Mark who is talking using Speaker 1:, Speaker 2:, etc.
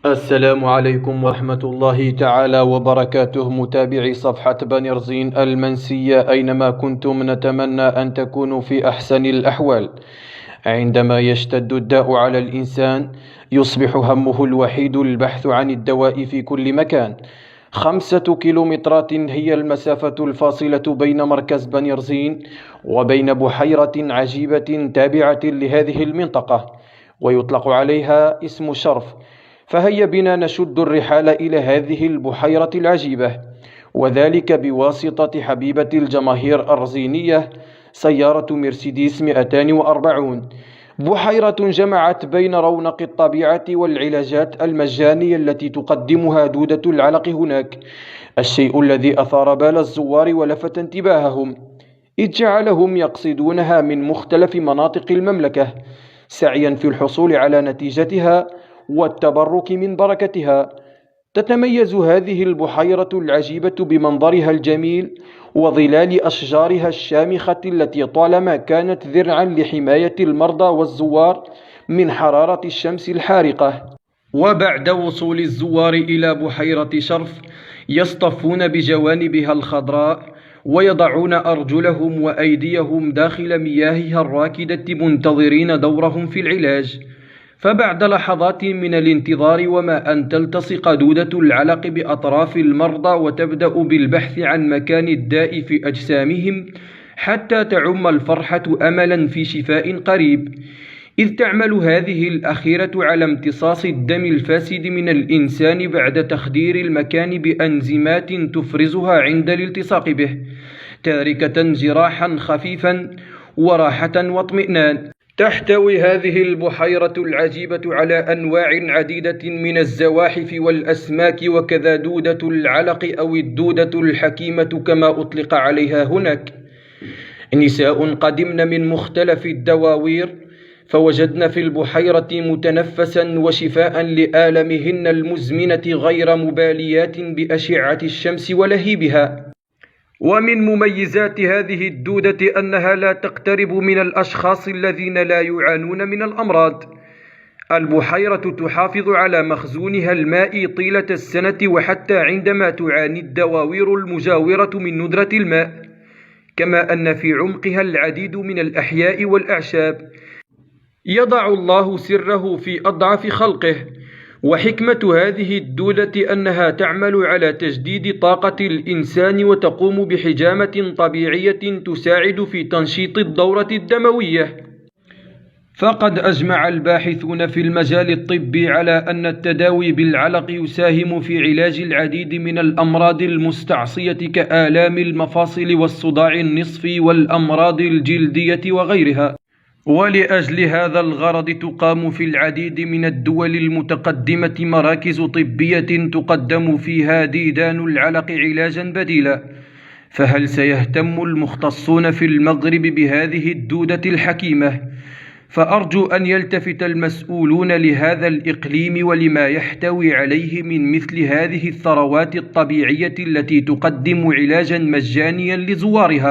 Speaker 1: السلام عليكم ورحمة الله تعالى وبركاته، متابعي صفحة بنيرزين المنسية أينما كنتم، نتمنى أن تكونوا في أحسن الأحوال. عندما يشتد الداء على الإنسان يصبح همه الوحيد البحث عن الدواء في كل مكان. 5 كيلومترات هي المسافة الفاصلة بين مركز بنيرزين وبين بحيرة عجيبة تابعة لهذه المنطقة، ويطلق عليها اسم شرف. فهيا بنا نشد الرحال إلى هذه البحيرة العجيبة، وذلك بواسطة حبيبة الجماهير الرزينية، سيارة مرسيدس 240. بحيرة جمعت بين رونق الطبيعة والعلاجات المجانية التي تقدمها دودة العلق هناك، الشيء الذي أثار بال الزوار ولفت انتباههم، إذ جعلهم يقصدونها من مختلف مناطق المملكة سعيا في الحصول على نتيجتها والتبرك من بركتها. تتميز هذه البحيرة العجيبة بمنظرها الجميل وظلال أشجارها الشامخة التي طالما كانت ذرعا لحماية المرضى والزوار من حرارة الشمس الحارقة. وبعد وصول الزوار إلى بحيرة شرف يصطفون بجوانبها الخضراء ويضعون أرجلهم وأيديهم داخل مياهها الراكدة منتظرين دورهم في العلاج. فبعد لحظات من الانتظار وما أن تلتصق دودة العلق بأطراف المرضى وتبدأ بالبحث عن مكان الداء في أجسامهم حتى تعم الفرحة أملا في شفاء قريب، إذ تعمل هذه الأخيرة على امتصاص الدم الفاسد من الإنسان بعد تخدير المكان بأنزيمات تفرزها عند الالتصاق به، تاركة جراحا خفيفا وراحة واطمئنان. تحتوي هذه البحيرة العجيبة على أنواع عديدة من الزواحف والأسماك، وكذا دودة العلق أو الدودة الحكيمة كما أطلق عليها هناك. نساء قدمن من مختلف الدواوير فوجدن في البحيرة متنفسا وشفاء لآلامهن المزمنة غير مباليات بأشعة الشمس ولهيبها. ومن مميزات هذه الدودة أنها لا تقترب من الأشخاص الذين لا يعانون من الأمراض. البحيرة تحافظ على مخزونها المائي طيلة السنة وحتى عندما تعاني الدواوير المجاورة من ندرة الماء، كما أن في عمقها العديد من الأحياء والأعشاب. يضع الله سره في أضعف خلقه. وحكمة هذه الدودة أنها تعمل على تجديد طاقة الإنسان وتقوم بحجامة طبيعية تساعد في تنشيط الدورة الدموية. فقد أجمع الباحثون في المجال الطبي على أن التداوي بالعلق يساهم في علاج العديد من الأمراض المستعصية كآلام المفاصل والصداع النصفي والأمراض الجلدية وغيرها. ولأجل هذا الغرض تقام في العديد من الدول المتقدمة مراكز طبية تقدم فيها ديدان العلق علاجا بديلا. فهل سيهتم المختصون في المغرب بهذه الدودة الحكيمة؟ فأرجو أن يلتفت المسؤولون لهذا الإقليم ولما يحتوي عليه من مثل هذه الثروات الطبيعية التي تقدم علاجا مجانيا لزوارها.